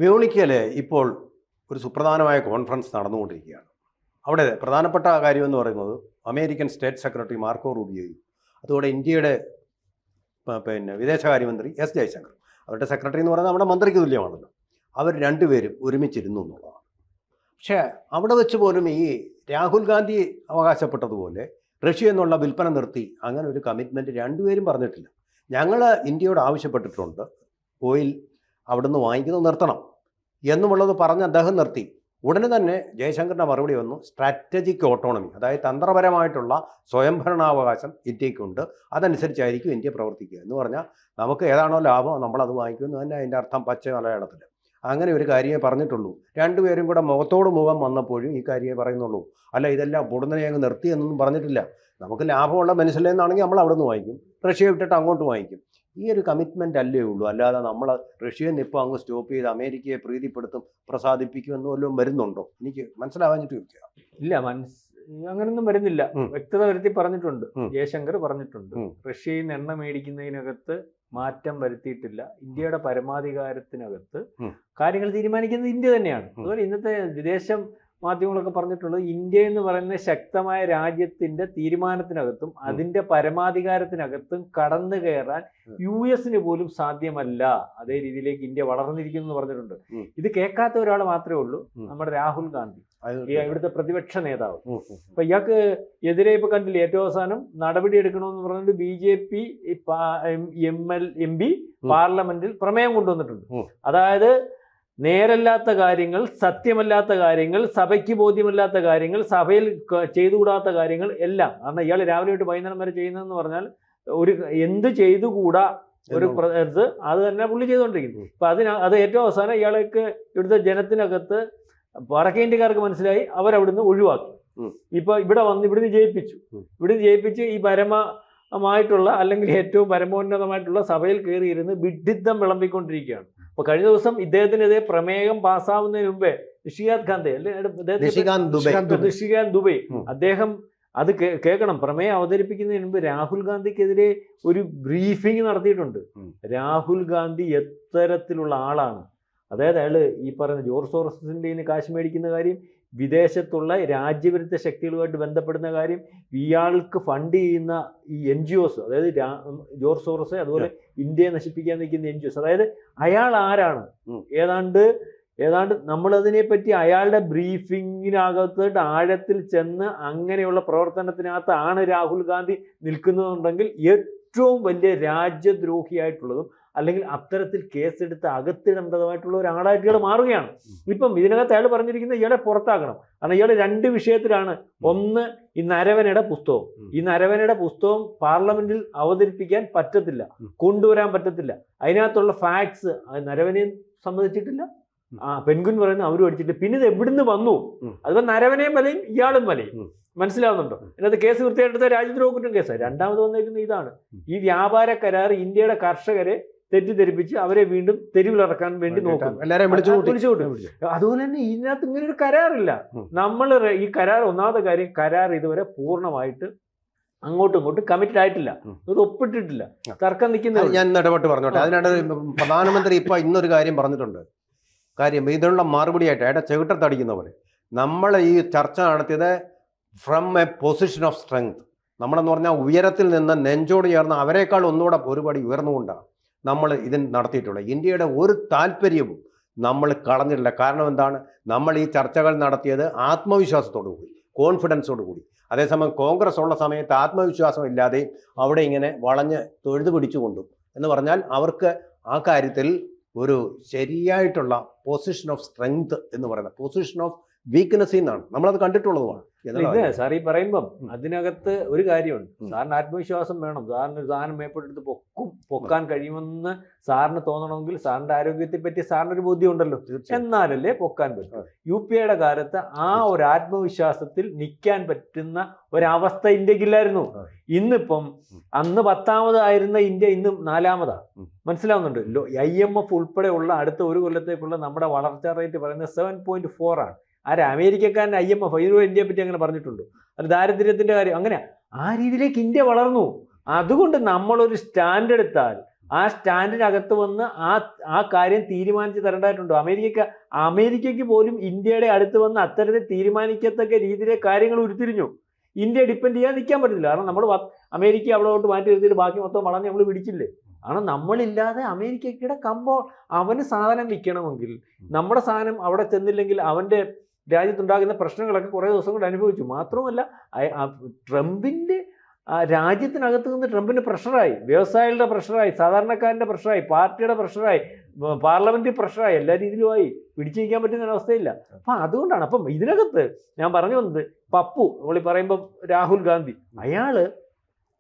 മ്യൂണിക്കിൽ ഇപ്പോൾ ഒരു സുപ്രധാനമായ കോൺഫറൻസ് നടന്നുകൊണ്ടിരിക്കുകയാണ്. അവിടെ പ്രധാനപ്പെട്ട കാര്യമെന്ന് പറയുന്നത് അമേരിക്കൻ സ്റ്റേറ്റ് സെക്രട്ടറി മാർക്കോ റൂബിയോയും അതുപോലെ ഇന്ത്യയുടെ വിദേശകാര്യമന്ത്രി എസ് ജയശങ്കർ, അവരുടെ സെക്രട്ടറി എന്ന് പറയുന്നത് നമ്മുടെ മന്ത്രിക്ക് തുല്യമാണല്ലോ, അവർ രണ്ടുപേരും ഒരുമിച്ചിരുന്നു എന്നുള്ളതാണ്. പക്ഷേ അവിടെ വെച്ച് പോലും ഈ രാഹുൽ ഗാന്ധി അവകാശപ്പെട്ടതുപോലെ റഷ്യ എന്നുള്ള വിൽപ്പന നിർത്തി അങ്ങനെ ഒരു കമ്മിറ്റ്മെൻറ്റ് രണ്ടുപേരും പറഞ്ഞിട്ടില്ല. ഞങ്ങൾ ഇന്ത്യയോട് ആവശ്യപ്പെട്ടിട്ടുണ്ട് ഓയിൽ അവിടുന്ന് വാങ്ങിക്കുന്നത് നിർത്തണം എന്നുമുള്ളത് പറഞ്ഞ് അദ്ദേഹം നിർത്തി. ഉടനെ തന്നെ ജയശങ്കറിൻ്റെ മറുപടി വന്നു, സ്ട്രാറ്റജിക് ഓട്ടോണമി, അതായത് തന്ത്രപരമായിട്ടുള്ള സ്വയംഭരണാവകാശം ഇന്ത്യക്കുണ്ട്, അതനുസരിച്ചായിരിക്കും ഇന്ത്യ പ്രവർത്തിക്കുക എന്ന് പറഞ്ഞാൽ നമുക്ക് ഏതാണോ ലാഭം നമ്മളത് വാങ്ങിക്കുമെന്ന് തന്നെ അതിൻ്റെ അർത്ഥം പച്ച മലയാളത്തിൽ. അങ്ങനെ ഒരു കാര്യമേ പറഞ്ഞിട്ടുള്ളൂ. രണ്ടുപേരും കൂടെ മുഖത്തോട് മുഖം വന്നപ്പോഴും ഈ കാര്യമേ പറയുന്നുള്ളൂ. അല്ല ഇതെല്ലാം പൊടുന്നനെ അങ്ങ് നിർത്തി എന്നൊന്നും പറഞ്ഞിട്ടില്ല. നമുക്ക് ലാഭമുള്ള മനസ്സിലെന്നാണെങ്കിൽ നമ്മൾ അവിടെ നിന്ന് വാങ്ങിക്കും, റഷ്യ വിട്ടിട്ട് അങ്ങോട്ട് വാങ്ങിക്കും. ഈ ഒരു കമ്മിറ്റ്മെൻ്റ് അല്ലേ ഉള്ളൂ. അല്ലാതെ നമ്മൾ റഷ്യയിൽ നിന്ന് ഇപ്പോൾ അങ്ങ് സ്റ്റോപ്പ് ചെയ്ത് അമേരിക്കയെ പ്രീതിപ്പെടുത്തും പ്രസാദിപ്പിക്കുമെന്ന് വല്ലതും വരുന്നുണ്ടോ? എനിക്ക് മനസ്സിലാവാഞ്ഞിട്ട് ചോദിക്കുക. ഇല്ല, അങ്ങനൊന്നും വരുന്നില്ല. വ്യക്തത വരുത്തി പറഞ്ഞിട്ടുണ്ട്, ജയശങ്കർ പറഞ്ഞിട്ടുണ്ട്. റഷ്യയിൽ നിന്ന് എണ്ണ മേടിക്കുന്നതിനകത്ത് മാറ്റം വരുത്തിയിട്ടില്ല. ഇന്ത്യയുടെ പരമാധികാരത്തിനകത്ത് കാര്യങ്ങൾ തീരുമാനിക്കുന്നത് ഇന്ത്യ തന്നെയാണ്. അതുപോലെ ഇന്നത്തെ വിദേശ മാധ്യമങ്ങളൊക്കെ പറഞ്ഞിട്ടുള്ളത് ഇന്ത്യ എന്ന് പറയുന്ന ശക്തമായ രാജ്യത്തിന്റെ തീരുമാനത്തിനകത്തും അതിന്റെ പരമാധികാരത്തിനകത്തും കടന്നു കയറാൻ US പോലും സാധ്യമല്ല. അതേ രീതിയിലേക്ക് ഇന്ത്യ വളർന്നിരിക്കുന്നു എന്ന് പറഞ്ഞിട്ടുണ്ട്. ഇത് കേൾക്കാത്ത ഒരാൾ മാത്രമേ ഉള്ളൂ, നമ്മുടെ രാഹുൽ ഗാന്ധി, ഇവിടുത്തെ പ്രതിപക്ഷ നേതാവ്. അപ്പൊ ഇയാൾക്ക് എതിരെ ഇപ്പൊ കണ്ടില്ല, ഏറ്റവും അവസാനം നടപടി എടുക്കണമെന്ന് പറഞ്ഞിട്ട് BJP MP പാർലമെന്റിൽ പ്രമേയം കൊണ്ടുവന്നിട്ടുണ്ട്. അതായത് നേരല്ലാത്ത കാര്യങ്ങൾ, സത്യമല്ലാത്ത കാര്യങ്ങൾ, സഭയ്ക്ക് ബോധ്യമല്ലാത്ത കാര്യങ്ങൾ, സഭയിൽ ചെയ്തുകൂടാത്ത കാര്യങ്ങൾ എല്ലാം. കാരണം ഇയാൾ രാവിലെ തൊട്ട് വൈകുന്നേരം വരെ ചെയ്യുന്നതെന്ന് പറഞ്ഞാൽ ഒരു എന്ത് ചെയ്തുകൂടാ ഒരു അത് തന്നെ പുള്ളി ചെയ്തുകൊണ്ടിരിക്കുന്നു. അപ്പൊ അത് ഏറ്റവും അവസാനം ഇയാൾക്ക് ഇവിടുത്തെ ജനത്തിനകത്ത് വടക്കേ ഇന്ത്യക്കാർക്ക് മനസ്സിലായി, അവരവിടുന്ന് ഒഴിവാക്കി. ഇപ്പൊ ഇവിടുന്ന് ജയിപ്പിച്ച് ഈ പരമമായിട്ടുള്ള അല്ലെങ്കിൽ ഏറ്റവും പരമോന്നതമായിട്ടുള്ള സഭയിൽ കയറിയിരുന്ന് വിഡ്ഢിത്തം വിളമ്പിക്കൊണ്ടിരിക്കുകയാണ്. അപ്പൊ കഴിഞ്ഞ ദിവസം ഇദ്ദേഹത്തിനെതിരെ പ്രമേയം പാസ്സാവുന്നതിന് മുമ്പേ നിഷികാന്ത് ദുബൈ അദ്ദേഹം അത് കേൾക്കണം, പ്രമേയം അവതരിപ്പിക്കുന്നതിന് മുമ്പ് രാഹുൽ ഗാന്ധിക്കെതിരെ ഒരു ബ്രീഫിംഗ് നടത്തിയിട്ടുണ്ട്. രാഹുൽ ഗാന്ധി എത്തരത്തിലുള്ള ആളാണ്, അതായത് അയാള് ഈ പറയുന്ന ജോർജ് സോറസിന്റെ കാശ് മേടിക്കുന്ന കാര്യം, വിദേശത്തുള്ള രാജ്യവിരുദ്ധ ശക്തികളുമായിട്ട് ബന്ധപ്പെടുന്ന കാര്യം, ഇയാൾക്ക് ഫണ്ട് ചെയ്യുന്ന ഈ NGOs, അതായത് ജോർജ് സോറസ്, അതുപോലെ ഇന്ത്യയെ നശിപ്പിക്കാൻ നിൽക്കുന്ന NGOs, അതായത് അയാൾ ആരാണ്, ഏതാണ്ട് നമ്മളതിനെ പറ്റി അയാളുടെ ബ്രീഫിങ്ങിനകത്തോട്ട് ആഴത്തിൽ ചെന്ന് അങ്ങനെയുള്ള പ്രവർത്തനത്തിനകത്താണ് രാഹുൽ ഗാന്ധി നിൽക്കുന്നതുണ്ടെങ്കിൽ ഏറ്റവും വലിയ രാജ്യദ്രോഹിയായിട്ടുള്ളതും അല്ലെങ്കിൽ അത്തരത്തിൽ കേസെടുത്ത് അകത്തിടേണ്ടതുമായിട്ടുള്ള ഒരാളായിട്ട് ഇയാൾ മാറുകയാണ്. ഇപ്പം ഇതിനകത്ത് അയാൾ പറഞ്ഞിരിക്കുന്നത് ഇയാളെ പുറത്താക്കണം. കാരണം ഇയാൾ രണ്ട് വിഷയത്തിലാണ്. ഒന്ന്, ഈ നരവനയുടെ പുസ്തകം പാർലമെന്റിൽ അവതരിപ്പിക്കാൻ പറ്റത്തില്ല, കൊണ്ടുവരാൻ പറ്റത്തില്ല. അതിനകത്തുള്ള ഫാക്ട്സ് നരവനെയും സമ്മതിച്ചിട്ടില്ല, പെൻഗുൻ പറയുന്നത് അവരും അടിച്ചിട്ടില്ല. പിന്നെ ഇത് എവിടുന്ന് വന്നു? അതിപ്പോ നരവനെയും വലയും ഇയാളും വലയും. മനസ്സിലാവുന്നുണ്ടോ? ഇതിനകത്ത് കേസ് വൃത്തിയായിട്ടെടുത്ത രാജ്യദ്രോഹ കുറ്റം കേസാണ്. രണ്ടാമത് വന്നിരിക്കുന്നത് ഇതാണ്, ഈ വ്യാപാര കരാർ ഇന്ത്യയുടെ കർഷകരെ തെറ്റിദ്ധരിപ്പിച്ച് അവരെ വീണ്ടും തെരുവിലിറക്കാൻ വേണ്ടി നോക്കും, അതുപോലെ തന്നെ ഇതിനകത്ത് ഇങ്ങനെ ഒരു കരാറില്ല. നമ്മൾ ഈ കരാർ, ഒന്നാമത്തെ കാര്യം, കരാർ ഇതുവരെ പൂർണ്ണമായിട്ട് അങ്ങോട്ടും ഇങ്ങോട്ടും കമ്മിറ്റഡ് ആയിട്ടില്ല, അത് ഒപ്പിട്ടിട്ടില്ല, തർക്കം നിൽക്കുന്നത്. ഞാൻ ഇടപെട്ട് പറഞ്ഞോട്ടെ. അതിനിടെ പ്രധാനമന്ത്രി ഇപ്പൊ ഇന്നൊരു കാര്യം പറഞ്ഞിട്ടുണ്ട്. ഇതിനുള്ള മറുപടിയായിട്ട് അയാളുടെ ചെവിട്ടത്തടിക്കുന്ന പോലെ നമ്മൾ ഈ ചർച്ച നടത്തിയത് from A position of strength. നമ്മളെന്ന് പറഞ്ഞാൽ ഉയരത്തിൽ നിന്ന് നെഞ്ചോട് ചേർന്ന് അവരെക്കാൾ ഒന്നുകൂടെ ഒരുപടി ഉയർന്നുകൊണ്ടാണ് നമ്മൾ ഇതിന് നടത്തിയിട്ടുള്ളത്. ഇന്ത്യയുടെ ഒരു താല്പര്യവും നമ്മൾ കളഞ്ഞിട്ടില്ല. കാരണം എന്താണ്? നമ്മൾ ഈ ചർച്ചകൾ നടത്തിയത് ആത്മവിശ്വാസത്തോടു കൂടി, കോൺഫിഡൻസോടു കൂടി. അതേസമയം കോൺഗ്രസ് ഉള്ള സമയത്ത് ആത്മവിശ്വാസം ഇല്ലാതെയും അവിടെ ഇങ്ങനെ വളഞ്ഞ് തൊഴുതു പിടിച്ചുകൊണ്ടും എന്ന് പറഞ്ഞാൽ അവർക്ക് ആ കാര്യത്തിൽ ഒരു ശരിയായിട്ടുള്ള പൊസിഷൻ ഓഫ് സ്ട്രെങ്ത് എന്ന് പറയുന്നത് പൊസിഷൻ ഓഫ് വീക്ക്നെസ്സിൽ നിന്നാണ് നമ്മളത് കണ്ടിട്ടുള്ളതുമാണ്. ഇത് സാർ ഈ പറയുമ്പം അതിനകത്ത് ഒരു കാര്യമുണ്ട്. സാറിന് ആത്മവിശ്വാസം വേണം. സാറിന് ഒരു സാധനം മേപ്പെട്ടെടുത്ത് പൊക്കാൻ കഴിയുമെന്ന് സാറിന് തോന്നണമെങ്കിൽ സാറിന്റെ ആരോഗ്യത്തെ പറ്റി സാറിനൊരു ബോധ്യം ഉണ്ടല്ലോ, എന്നാലല്ലേ പൊക്കാൻ പറ്റും. UPA കാലത്ത് ആ ഒരു ആത്മവിശ്വാസത്തിൽ നിൽക്കാൻ പറ്റുന്ന ഒരവസ്ഥ ഇന്ത്യക്കില്ലായിരുന്നു. ഇന്നിപ്പം അന്ന് 10ാമതായിരുന്ന ഇന്ത്യ ഇന്ന് 4ാമതാ. മനസ്സിലാവുന്നുണ്ട്? IMF ഉൾപ്പെടെ ഉള്ള അടുത്ത ഒരു കൊല്ലത്തേക്കുള്ള നമ്മുടെ വളർച്ചാ റേറ്റ് പറയുന്നത് 7.4 ആണ്. അമേരിക്കക്കാരൻ IMF ഇതുവരെ ഇന്ത്യയെ പറ്റി അങ്ങനെ പറഞ്ഞിട്ടുണ്ടോ? അത് ദാരിദ്ര്യത്തിന്റെ കാര്യം അങ്ങനെ ആ രീതിയിലേക്ക് ഇന്ത്യ വളർന്നു. അതുകൊണ്ട് നമ്മളൊരു സ്റ്റാൻഡ് എടുത്താൽ ആ സ്റ്റാൻഡിനകത്ത് വന്ന് ആ കാര്യം തീരുമാനിച്ച് തരേണ്ടതായിട്ടുണ്ട്. അമേരിക്കയ്ക്ക് പോലും ഇന്ത്യയുടെ അടുത്ത് വന്ന് അത്തരത്തിൽ തീരുമാനിക്കത്തക്ക രീതിയിലെ കാര്യങ്ങൾ ഉരുത്തിരിഞ്ഞു. ഇന്ത്യ ഡിപ്പെൻഡ് ചെയ്യാൻ നിൽക്കാൻ പറ്റില്ല. കാരണം നമ്മൾ അമേരിക്ക അവിടോട്ട് മാറ്റി നിർത്തിയിട്ട് ബാക്കി മൊത്തം വളർന്ന് നമ്മൾ പിടിച്ചില്ലേ. കാരണം നമ്മളില്ലാതെ അമേരിക്കയുടെ അവന് സാധനം വിൽക്കണമെങ്കിൽ നമ്മുടെ സാധനം അവിടെ ചെന്നില്ലെങ്കിൽ അവൻ്റെ രാജ്യത്തുണ്ടാകുന്ന പ്രശ്നങ്ങളൊക്കെ കുറേ ദിവസം കൊണ്ട് അനുഭവിച്ചു. മാത്രമല്ല ട്രംപിൻ്റെ രാജ്യത്തിനകത്ത് നിന്ന് ട്രംപിന് പ്രഷറായി, വ്യവസായികളുടെ പ്രഷറായി, സാധാരണക്കാരൻ്റെ പ്രഷറായി, പാർട്ടിയുടെ പ്രഷറായി, പാർലമെൻറ്റ് പ്രഷറായി, എല്ലാ രീതിയിലുമായി പിടിച്ചു നിൽക്കാൻ പറ്റുന്ന അവസ്ഥയില്ല. അപ്പം അതുകൊണ്ടാണ്. അപ്പം ഇതിനകത്ത് ഞാൻ പറഞ്ഞു വന്നത് പപ്പു നമ്മൾ പറയുമ്പം രാഹുൽ ഗാന്ധി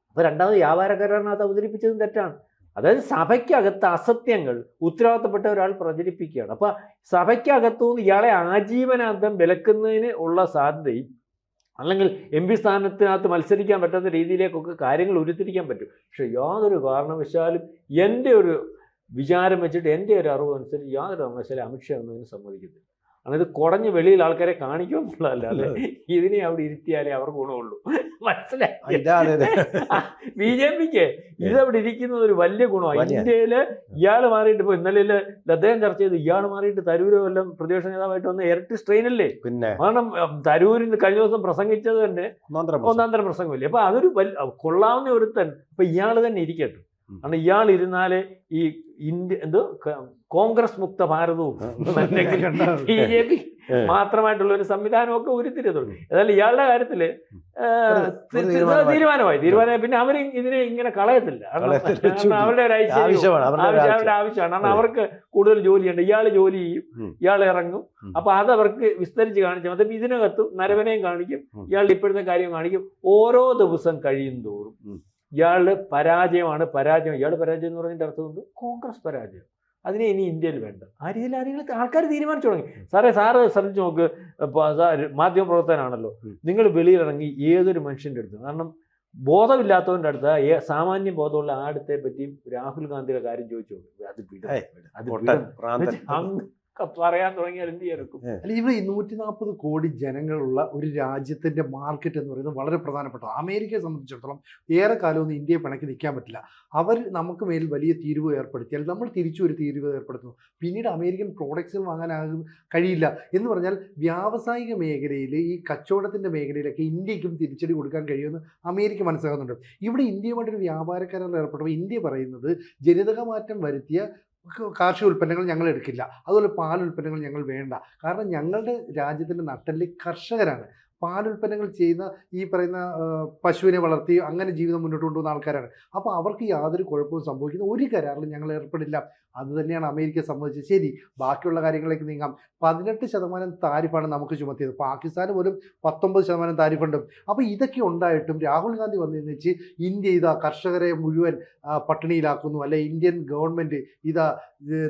ഇപ്പോൾ രണ്ടാമത് വ്യാപാരക്കാരനകത്ത് അവതരിപ്പിച്ചതും തെറ്റാണ്. അതായത് സഭയ്ക്കകത്ത് അസത്യങ്ങൾ ഉത്തരവാദിത്തപ്പെട്ട ഒരാൾ പ്രചരിപ്പിക്കുകയാണ്. അപ്പോൾ സഭയ്ക്കകത്തുനിന്ന് ഇയാളെ ആജീവനാന്തം വിലക്കുന്നതിന് ഉള്ള സാധ്യതയും അല്ലെങ്കിൽ MP സ്ഥാനത്തിനകത്ത് മത്സരിക്കാൻ പറ്റാത്ത രീതിയിലേക്കൊക്കെ കാര്യങ്ങൾ ഉരുത്തിരിക്കാൻ പറ്റും. പക്ഷെ യാതൊരു കാരണവശാലും എൻ്റെ ഒരു വിചാരം വെച്ചിട്ട് എൻ്റെ ഒരു അറിവ് അനുസരിച്ച് യാതൊരു കാരണവശാലും അമിത്ഷാ ഒന്നും സമ്മതിക്കുന്നില്ല. അതായത് കുടഞ്ഞ് വെളിയിൽ ആൾക്കാരെ കാണിക്കുമെന്നുള്ളതല്ലാതെ ഇതിനെ അവിടെ ഇരുത്തിയാലേ അവർക്ക് ഗുണമുള്ളൂ. മനസ്സിലായി? BJPക്ക് ഇതവിടെ ഇരിക്കുന്നത് ഒരു വലിയ ഗുണമാണ്. ഇന്ത്യയില് ഇയാൾ മാറിയിട്ട് ഇപ്പോൾ ഇന്നലെ അദ്ദേഹം ചർച്ച ചെയ്ത് ഇയാൾ മാറിയിട്ട് തരൂര് വല്ലതും പ്രതിപക്ഷ നേതാവായിട്ട് വന്ന ഇരട്ടി സ്ട്രെയിനല്ലേ. പിന്നെ കാരണം തരൂരിന് കഴിഞ്ഞ ദിവസം പ്രസംഗിച്ചത് തന്നെ ഒന്നാം തരം പ്രസംഗമില്ലേ. അപ്പൊ അതൊരു കൊള്ളാവുന്ന ഒരുത്തൻ ഇപ്പൊ ഇയാൾ തന്നെ ഇരിക്കട്ടെ. കാരണം ഇയാൾ ഇരുന്നാലേ ഈ കോൺഗ്രസ് മുക്ത ഭാരതവും BJP മാത്രമായിട്ടുള്ള ഒരു സംവിധാനമൊക്കെ ഉരുത്തിരിയതുള്ളൂ. ഏതായാലും ഇയാളുടെ കാര്യത്തില് തീരുമാനമായി. പിന്നെ അവർ ഇതിനെ ഇങ്ങനെ കളയത്തില്ല. അവരുടെ ഒരു ആവശ്യമാണ്. കാരണം അവർക്ക് കൂടുതൽ ജോലിയുണ്ട്. ഇയാൾ ജോലി ചെയ്യും, ഇയാൾ ഇറങ്ങും. അപ്പൊ അതവർക്ക് വിസ്തരിച്ച് കാണിച്ചാൽ മതി. ഇതിനകത്തും നരവനെയും കാണിക്കും, ഇയാളുടെ ഇപ്പോഴത്തെ കാര്യം കാണിക്കും. ഓരോ ദിവസം കഴിയും തോറും ഇയാളുടെ പരാജയം. ഇയാൾ പരാജയം എന്ന് പറഞ്ഞതിൻ്റെ അർത്ഥമുണ്ട് കോൺഗ്രസ് പരാജയം. അതിനെ ഇനി ഇന്ത്യയിൽ വേണ്ട. ആ രീതിയിൽ ആൾക്കാർ തീരുമാനിച്ചു തുടങ്ങി. സാറ് ശ്രദ്ധിച്ച് നോക്ക്, മാധ്യമപ്രവർത്തകനാണല്ലോ, നിങ്ങൾ വെളിയിലിറങ്ങി ഏതൊരു മനുഷ്യൻ്റെ അടുത്ത്, കാരണം ബോധമില്ലാത്തവൻ്റെ അടുത്ത് സാമാന്യ ബോധമുള്ള ആടത്തെ പറ്റിയും രാഹുൽ ഗാന്ധിയുടെ കാര്യം ചോദിച്ചു പറയാൻ തുടങ്ങിയാൽ എന്ത് ചെയ്യാനും. അല്ല, ഇവിടെ 140 കോടി ജനങ്ങളുള്ള ഒരു രാജ്യത്തിന്റെ മാർക്കറ്റ് എന്ന് പറയുന്നത് വളരെ പ്രധാനപ്പെട്ട. അമേരിക്കയെ സംബന്ധിച്ചിടത്തോളം ഏറെ കാലമൊന്നും ഇന്ത്യയെ പിണക്കി നിൽക്കാൻ പറ്റില്ല. അവർ നമുക്ക് മേൽ വലിയ തീരുവ ഏർപ്പെടുത്തിയാൽ നമ്മൾ തിരിച്ചു ഒരു തീരുവ ഏർപ്പെടുത്തുന്നു. പിന്നീട് അമേരിക്കൻ പ്രോഡക്ട്സുകൾ വാങ്ങാനാകും കഴിയില്ല. എന്ന് പറഞ്ഞാൽ വ്യാവസായിക മേഖലയിൽ ഈ കച്ചവടത്തിന്റെ മേഖലയിലൊക്കെ ഇന്ത്യക്കും തിരിച്ചടി കൊടുക്കാൻ കഴിയുമെന്ന് അമേരിക്ക മനസ്സിലാക്കുന്നുണ്ട്. ഇവിടെ ഇന്ത്യയുമായിട്ടൊരു വ്യാപാര കരാറിൽ ഏർപ്പെട്ടപ്പോൾ ഇന്ത്യ പറയുന്നത് ജനിതക മാറ്റം വരുത്തിയ കാർഷിക ഉൽപ്പന്നങ്ങൾ ഞങ്ങൾ എടുക്കില്ല, അതുപോലെ പാൽ ഉൽപ്പന്നങ്ങൾ ഞങ്ങൾ വേണ്ട. കാരണം ഞങ്ങളുടെ രാജ്യത്തിൻ്റെ നട്ടെല്ല് കർഷകരാണ്. പാലുൽപ്പന്നങ്ങൾ ചെയ്യുന്ന ഈ പറയുന്ന പശുവിനെ വളർത്തി അങ്ങനെ ജീവിതം മുന്നോട്ട് കൊണ്ടുപോകുന്ന ആൾക്കാരാണ്. അപ്പോൾ അവർക്ക് യാതൊരു കുഴപ്പവും സംഭവിക്കുന്ന ഒരു കരാറിലും ഞങ്ങൾ ഏർപ്പെടില്ല. അതുതന്നെയാണ് അമേരിക്ക സംബന്ധിച്ച്. ശരി, ബാക്കിയുള്ള കാര്യങ്ങളിലേക്ക് നീങ്ങാം. 18% താരിഫാണ് നമുക്ക് ചുമത്തിയത്. പാകിസ്ഥാന് പോലും 19% താരിഫുണ്ട്. അപ്പോൾ ഇതൊക്കെ ഉണ്ടായിട്ടും രാഹുൽ ഗാന്ധി വന്നതെന്ന് വെച്ച് ഇന്ത്യ ഇതാ കർഷകരെ മുഴുവൻ പട്ടിണിയിലാക്കുന്നു, അല്ലെ ഇന്ത്യൻ ഗവൺമെൻറ് ഇതാ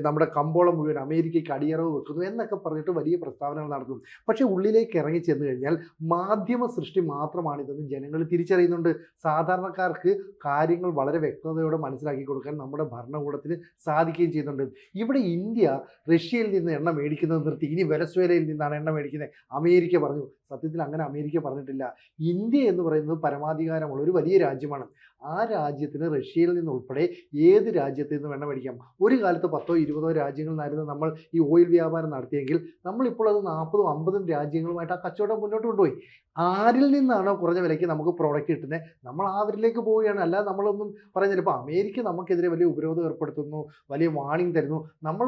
നമ്മുടെ കമ്പോളം മുഴുവൻ അമേരിക്കയ്ക്ക് അടിയറവ് വെക്കുന്നു എന്നൊക്കെ പറഞ്ഞിട്ട് വലിയ പ്രസ്താവനകൾ നടത്തുന്നു. പക്ഷേ ഉള്ളിലേക്ക് ഇറങ്ങി ചെന്ന് കഴിഞ്ഞാൽ മാധ്യമ സൃഷ്ടി മാത്രമാണിതെന്ന് ജനങ്ങൾ തിരിച്ചറിയുന്നുണ്ട്. സാധാരണക്കാർക്ക് കാര്യങ്ങൾ വളരെ വ്യക്തതയോടെ മനസ്സിലാക്കി കൊടുക്കാൻ നമ്മുടെ ഭരണകൂടത്തിന് സാധിക്കുകയും ചെയ്യുന്നുണ്ട്. ഇവിടെ ഇന്ത്യ റഷ്യയിൽ നിന്ന് എണ്ണ മേടിക്കുന്നത് നിർത്തി ഇനി വെനസ്വേലയിൽ നിന്നാണ് എണ്ണ മേടിക്കുന്നത് അമേരിക്ക പറഞ്ഞു. സത്യത്തിൽ അങ്ങനെ അമേരിക്ക പറഞ്ഞിട്ടില്ല. ഇന്ത്യ എന്ന് പറയുന്നത് പരമാധികാരമുള്ള ഒരു വലിയ രാജ്യമാണ്. ആ രാജ്യത്തിന് റഷ്യയിൽ നിന്നുൾപ്പെടെ ഏത് രാജ്യത്തിൽ നിന്നും എണ്ണ മേടിക്കാം. ഒരു കാലത്ത് 10-20 രാജ്യങ്ങളിൽ നിന്നായിരുന്നു നമ്മൾ ഈ ഓയിൽ വ്യാപാരം നടത്തിയെങ്കിൽ നമ്മളിപ്പോൾ അത് 40-50 രാജ്യങ്ങളുമായിട്ട് ആ കച്ചവടം മുന്നോട്ട് കൊണ്ടുപോയി. ആരിൽ നിന്നാണോ കുറഞ്ഞ വിലയ്ക്ക് നമുക്ക് പ്രോഡക്റ്റ് കിട്ടുന്നത് നമ്മൾ അവരിലേക്ക് പോവുകയാണ്. അല്ലാതെ നമ്മളൊന്നും പറയുന്നില്ല. ഇപ്പോൾ അമേരിക്ക നമുക്കെതിരെ വലിയ ഉപരോധം ഏർപ്പെടുത്തുന്നു, വലിയ വാണിംഗ് തരുന്നു. നമ്മൾ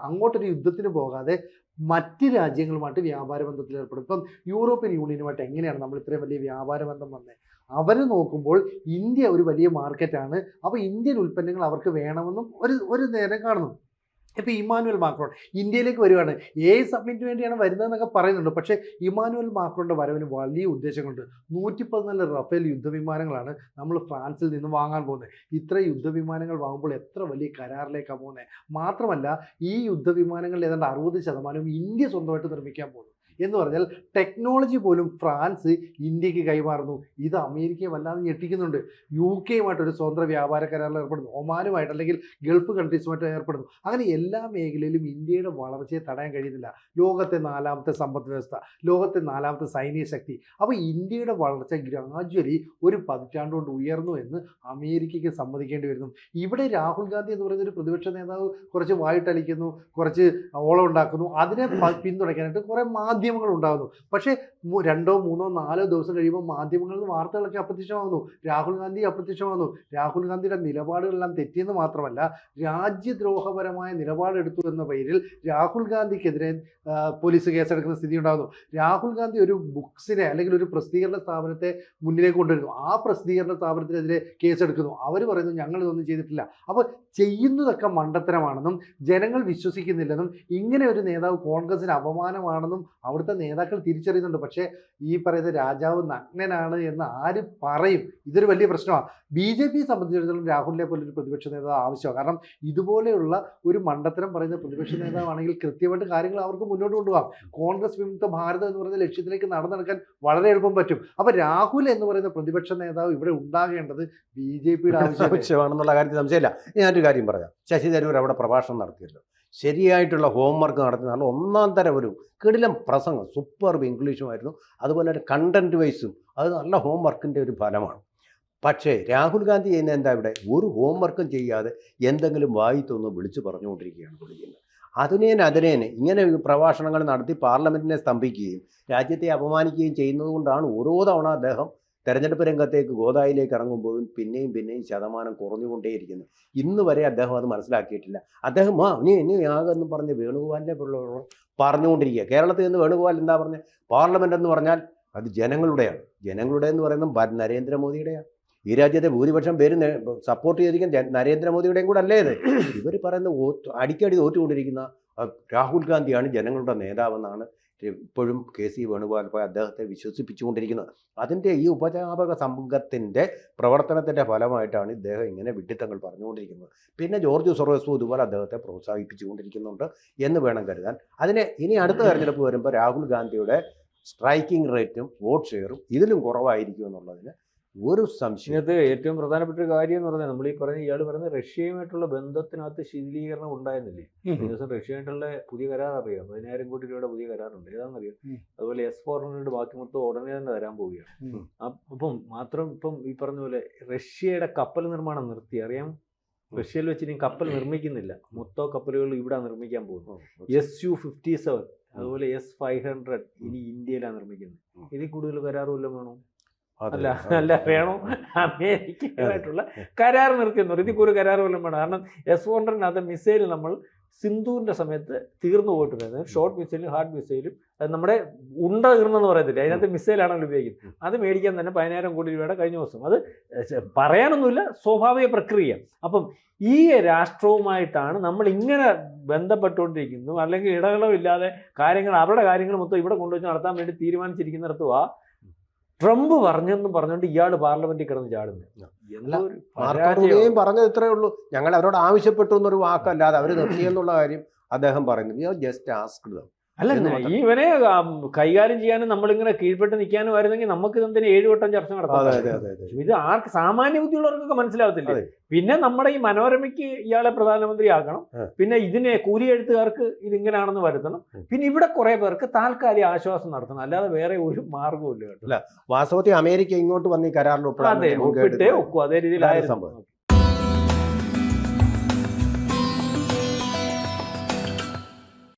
അങ്ങോട്ടൊരു യുദ്ധത്തിന് പോകാതെ മറ്റ് രാജ്യങ്ങളുമായിട്ട് വ്യാപാര ബന്ധത്തിൽ ഏർപ്പെടും. ഇപ്പം യൂറോപ്യൻ യൂണിയനുമായിട്ട് എങ്ങനെയാണ് നമ്മൾ ഇത്രയും വലിയ വ്യാപാര ബന്ധം വന്നത്? അവർ നോക്കുമ്പോൾ ഇന്ത്യ ഒരു വലിയ മാർക്കറ്റാണ്. അപ്പോൾ ഇന്ത്യൻ ഉൽപ്പന്നങ്ങൾ അവർക്ക് വേണമെന്നും ഒരു നേരം കാണുന്നു. ഇപ്പോൾ ഇമ്മാനുവൽ മാക്രോൺ ഇന്ത്യയിലേക്ക് വരുവാണ്. സബ്മിറ്റിന് വേണ്ടിയാണ് വരുന്നതെന്നൊക്കെ പറയുന്നുണ്ട്. പക്ഷേ ഇമ്മാനുവൽ മാക്രോണിൻ്റെ വരവിന് വലിയ ഉദ്ദേശങ്ങളുണ്ട്. 114 റഫേൽ യുദ്ധവിമാനങ്ങളാണ് നമ്മൾ ഫ്രാൻസിൽ നിന്ന് വാങ്ങാൻ പോകുന്നത്. ഇത്ര യുദ്ധവിമാനങ്ങൾ വാങ്ങുമ്പോൾ എത്ര വലിയ കരാറിലേക്കാണ് പോകുന്നത്. മാത്രമല്ല ഈ യുദ്ധവിമാനങ്ങളിൽ ഏതാണ്ട് 60% ഇന്ത്യ സ്വന്തമായിട്ട് നിർമ്മിക്കാൻ പോകുന്നു. എന്ന് പറഞ്ഞാൽ ടെക്നോളജി പോലും ഫ്രാൻസ് ഇന്ത്യക്ക് കൈമാറുന്നു. ഇത് അമേരിക്കയെ വല്ലാതെ ഞെട്ടിക്കുന്നുണ്ട്. UK ഒരു സ്വതന്ത്ര വ്യാപാര കരാറിൽ ഏർപ്പെടുന്നു, ഒമാനുമായിട്ട് അല്ലെങ്കിൽ ഗൾഫ് കൺട്രീസുമായിട്ട് ഏർപ്പെടുന്നു. അങ്ങനെ എല്ലാ മേഖലയിലും ഇന്ത്യയുടെ വളർച്ചയെ തടയാൻ കഴിയുന്നില്ല. ലോകത്തെ 4ാമത്തെ സമ്പദ് വ്യവസ്ഥ, ലോകത്തെ 4ാമത്തെ സൈനിക ശക്തി. അപ്പോൾ ഇന്ത്യയുടെ വളർച്ച ഗ്രാജ്വലി ഒരു പതിറ്റാണ്ട് കൊണ്ട് ഉയർന്നു എന്ന് അമേരിക്കയ്ക്ക് സമ്മതിക്കേണ്ടി വരുന്നു. ഇവിടെ രാഹുൽ ഗാന്ധി എന്ന് പറയുന്ന ഒരു പ്രതിപക്ഷ നേതാവ് കുറച്ച് വായിട്ടലിക്കുന്നു, കുറച്ച് ഓളം ഉണ്ടാക്കുന്നു. അതിനെ പിന്തുണയ്ക്കാനായിട്ട് കുറേ മാധ്യമങ്ങൾ ഉണ്ടാകുന്നു. പക്ഷേ 2, 3, 4 ദിവസം കഴിയുമ്പോൾ മാധ്യമങ്ങളിൽ നിന്ന് വാർത്തകളൊക്കെ അപ്രത്യക്ഷമാകുന്നു. രാഹുൽ ഗാന്ധി അപ്രത്യക്ഷമാകുന്നു. രാഹുൽ ഗാന്ധിയുടെ നിലപാടുകളെല്ലാം തെറ്റിയെന്ന് മാത്രമല്ല, രാജ്യദ്രോഹപരമായ നിലപാടെടുത്തു എന്ന പേരിൽ രാഹുൽ ഗാന്ധിക്കെതിരെ പോലീസ് കേസെടുക്കുന്ന സ്ഥിതി ഉണ്ടാകുന്നു. രാഹുൽ ഗാന്ധി ഒരു ബുക്സിനെ അല്ലെങ്കിൽ ഒരു പ്രസിദ്ധീകരണ സ്ഥാപനത്തെ മുന്നിലേക്ക് കൊണ്ടുവരുന്നു. ആ പ്രസിദ്ധീകരണ സ്ഥാപനത്തിനെതിരെ കേസെടുക്കുന്നു. അവർ പറയുന്നു ഞങ്ങളിതൊന്നും ചെയ്തിട്ടില്ല. അപ്പോൾ ചെയ്യുന്നതൊക്കെ മണ്ടത്തരമാണെന്നും ജനങ്ങൾ വിശ്വസിക്കുന്നില്ലെന്നും ഇങ്ങനെ ഒരു നേതാവ് കോൺഗ്രസിന് അപമാനമാണെന്നും അവിടുത്തെ നേതാക്കൾ തിരിച്ചറിയുന്നുണ്ട്. പക്ഷേ ഈ പറയുന്ന രാജാവ് നഗ്നനാണ് എന്ന് ആര് പറയും? ഇതൊരു വലിയ പ്രശ്നമാണ്. BJP സംബന്ധിച്ചിടത്തോളം രാഹുലിനെ പോലെ ഒരു പ്രതിപക്ഷ നേതാവ് ആവശ്യമാണ്. കാരണം ഇതുപോലെയുള്ള ഒരു മണ്ടത്തരം പറയുന്ന പ്രതിപക്ഷ നേതാവാണെങ്കിൽ കൃത്യമായിട്ട് കാര്യങ്ങൾ അവർക്ക് മുന്നോട്ട് കൊണ്ടുപോകാം. കോൺഗ്രസ് വിമുക്ത ഭാരതം എന്ന് പറയുന്ന ലക്ഷ്യത്തിലേക്ക് നടന്നെടുക്കാൻ വളരെ എളുപ്പം പറ്റും. അപ്പോൾ രാഹുൽ എന്ന് പറയുന്ന പ്രതിപക്ഷ നേതാവ് ഇവിടെ ഉണ്ടാകേണ്ടത് BJPയുടെ ആവശ്യമാണെന്നുള്ള കാര്യത്തിൽ സംശയമില്ല. ഞാനൊരു കാര്യം പറയാം. ശശി തരൂർ അവിടെ പ്രഭാഷണം നടത്തിയല്ലോ, ശരിയായിട്ടുള്ള ഹോംവർക്ക് നടത്തി നല്ല 1ാം തരം ഒരു കിടിലം പ്രസംഗം, സൂപ്പർബ് ഇംഗ്ലീഷുമായിരുന്നു. അതുപോലെ തന്നെ കണ്ടന്റ് വൈസും അത് നല്ല ഹോംവർക്കിൻ്റെ ഒരു ഫലമാണ്. പക്ഷേ രാഹുൽ ഗാന്ധി ചെയ്യുന്ന എന്താ? ഇവിടെ ഒരു ഹോംവർക്കും ചെയ്യാതെ എന്തെങ്കിലും വായിത്തൊന്ന് വിളിച്ചു പറഞ്ഞുകൊണ്ടിരിക്കുകയാണ് വിളിക്കുന്നത്. അതിനേന് ഇങ്ങനെ പ്രഭാഷണങ്ങൾ നടത്തി പാർലമെൻറ്റിനെ സ്തംഭിക്കുകയും രാജ്യത്തെ അപമാനിക്കുകയും ചെയ്യുന്നത് കൊണ്ടാണ് ഓരോ തവണ അദ്ദേഹം തെരഞ്ഞെടുപ്പ് രംഗത്തേക്ക് ഗോദായിലേക്ക് ഇറങ്ങുമ്പോഴും പിന്നെയും ശതമാനം കുറഞ്ഞുകൊണ്ടേയിരിക്കുന്നു. ഇന്ന് വരെ അദ്ദേഹം അത് മനസ്സിലാക്കിയിട്ടില്ല. അദ്ദേഹം ഇനി ആകെന്ന് പറഞ്ഞ് വേണുഗോപാലിനെ പോലുള്ളവർ പറഞ്ഞുകൊണ്ടിരിക്കുക. കേരളത്തിൽ നിന്ന് വേണുഗോപാൽ എന്താ പറഞ്ഞത്? പാർലമെൻ്റ് എന്ന് പറഞ്ഞാൽ അത് ജനങ്ങളുടെയാണ്. ജനങ്ങളുടെ എന്ന് പറയുന്നത് നരേന്ദ്രമോദിയുടെയാണ്. ഈ രാജ്യത്തെ ഭൂരിപക്ഷം പേര് സപ്പോർട്ട് ചെയ്തിരിക്കുന്ന നരേന്ദ്രമോദിയുടെയും കൂടെ അല്ലേ ഇത്? ഇവർ പറയുന്ന അടിക്കടി തോറ്റുകൊണ്ടിരിക്കുന്ന രാഹുൽ ഗാന്ധിയാണ് ജനങ്ങളുടെ നേതാവെന്നാണ് ഇപ്പോഴും KC വേണുഗോപാൽ അദ്ദേഹത്തെ വിശ്വസിപ്പിച്ചുകൊണ്ടിരിക്കുന്നത്. അതിൻ്റെ ഈ ഉപജാപക സംഘത്തിൻ്റെ പ്രവർത്തനത്തിൻ്റെ ഫലമായിട്ടാണ് ഇദ്ദേഹം ഇങ്ങനെ വിഡ്ഢിത്തങ്ങൾ പറഞ്ഞുകൊണ്ടിരിക്കുന്നത്. പിന്നെ ജോർജ് സൊറോസും ഇതുപോലെ അദ്ദേഹത്തെ പ്രോത്സാഹിപ്പിച്ചുകൊണ്ടിരിക്കുന്നുണ്ട് എന്ന് വേണം കരുതാൻ. ഇനി അടുത്ത തെരഞ്ഞെടുപ്പ് വരുമ്പോൾ രാഹുൽ ഗാന്ധിയുടെ സ്ട്രൈക്കിംഗ് റേറ്റും വോട്ട് ഷെയറും ഇതിലും കുറവായിരിക്കും എന്നുള്ളതിന് ഒരു സംശയം. ഇതിനകത്ത് ഏറ്റവും പ്രധാനപ്പെട്ട ഒരു കാര്യം എന്ന് പറഞ്ഞാൽ നമ്മൾ ഈ ഇയാൾ പറയുന്ന റഷ്യയുമായിട്ടുള്ള ബന്ധത്തിനകത്ത് ശീതീകരണം ഉണ്ടായിരുന്നില്ലേ? ദിവസം റഷ്യയായിട്ടുള്ള പുതിയ കരാർ അറിയാം, 10,000 കോടി രൂപയുടെ പുതിയ കരാറുണ്ട്. ഏതാണെന്നറിയാം. അതുപോലെ S-400 ബാക്കി മൊത്തം ഉടനെ തന്നെ തരാൻ പോവുകയാണ്. അപ്പം ഇപ്പം ഈ പറഞ്ഞ പോലെ റഷ്യയുടെ കപ്പൽ നിർമ്മാണം നിർത്തി. അറിയാം, റഷ്യയിൽ വെച്ച് ഇനി കപ്പൽ നിർമ്മിക്കുന്നില്ല. മൊത്തം കപ്പലുകൾ ഇവിടെ നിർമ്മിക്കാൻ പോകുന്നു. Su-57 അതുപോലെ S-500 ഇനി ഇന്ത്യയിലാണ് നിർമ്മിക്കുന്നത്. ഇതിൽ കൂടുതൽ കരാർ വല്ലതും വേണോ? അല്ല വേണോ? അമേരിക്കയുമായിട്ടുള്ള കരാർ നിർത്തിയെന്ന് പറയും. ഇതിൽ ഒരു കരാർ വല്ലതും വേണം. കാരണം S-400 മിസൈൽ നമ്മൾ സിന്ധുവിൻ്റെ സമയത്ത് തീർന്നു പോയിട്ടുണ്ടായിരുന്നു. ഷോർട്ട് മിസൈലും ഹാർഡ് മിസൈലും അത് നമ്മുടെ ഉണ്ട തീർന്നെന്ന് പറയത്തില്ല, അതിനകത്ത് മിസൈലാണല്ലോ ഉപയോഗിക്കുന്നത്. അത് മേടിക്കാൻ തന്നെ 10,000 കോടി രൂപയുടെ കഴിഞ്ഞ ദിവസം. അത് പറയാനൊന്നുമില്ല, സ്വാഭാവിക പ്രക്രിയ. അപ്പം ഈ രാഷ്ട്രവുമായിട്ടാണ് നമ്മൾ ഇങ്ങനെ ബന്ധപ്പെട്ടുകൊണ്ടിരിക്കുന്നു. അല്ലെങ്കിൽ ഇടകളവില്ലാതെ അവരുടെ കാര്യങ്ങൾ മൊത്തം ഇവിടെ കൊണ്ടുവച്ച് നടത്താൻ വേണ്ടി തീരുമാനിച്ചിരിക്കുന്നിടത്തുവാ ട്രംപ് പറഞ്ഞെന്നും പറഞ്ഞുകൊണ്ട് ഇയാൾ പാർലമെന്റിൽ കിടന്ന് ചാടുന്നു. പറഞ്ഞത് ഇത്രയേ ഉള്ളൂ. ഞങ്ങൾ അവരോട് ആവശ്യപ്പെട്ടു എന്നൊരു വാക്കല്ലാതെ അവർ നിർത്തിയെന്നുള്ള കാര്യം അദ്ദേഹം പറയുന്നു. Just asked dum. അല്ല, ഇവനെ കൈകാര്യം ചെയ്യാനും നമ്മളിങ്ങനെ കീഴ്പ്പെട്ട് നിൽക്കാനും ആയിരുന്നെങ്കിൽ നമുക്ക് ഇതെന്തിനും 7 വട്ടം ചർച്ച നടത്താം. ഇത് ആർക്ക് സാമാന്യ ബുദ്ധിയുള്ളവർക്കൊക്കെ മനസ്സിലാവത്തില്ല. പിന്നെ നമ്മുടെ ഈ മനോരമയ്ക്ക് ഇയാളെ പ്രധാനമന്ത്രി ആക്കണം. പിന്നെ ഇതിനെ കൂലി എഴുത്തുകാർക്ക് ഇതിങ്ങനെയാണെന്ന് വരുത്തണം. പിന്നെ ഇവിടെ കുറെ പേർക്ക് താൽക്കാലിക ആശ്വാസം നടത്തണം. അല്ലാതെ വേറെ ഒരു മാർഗവും ഇല്ല. വാസ്തവത്തിൽ അമേരിക്ക ഇങ്ങോട്ട് വന്ന് ഈ കരാറിൽ ഒപ്പിട്ടേ ഒക്കും. അതേ രീതിയിലായിരുന്നു സംഭവം.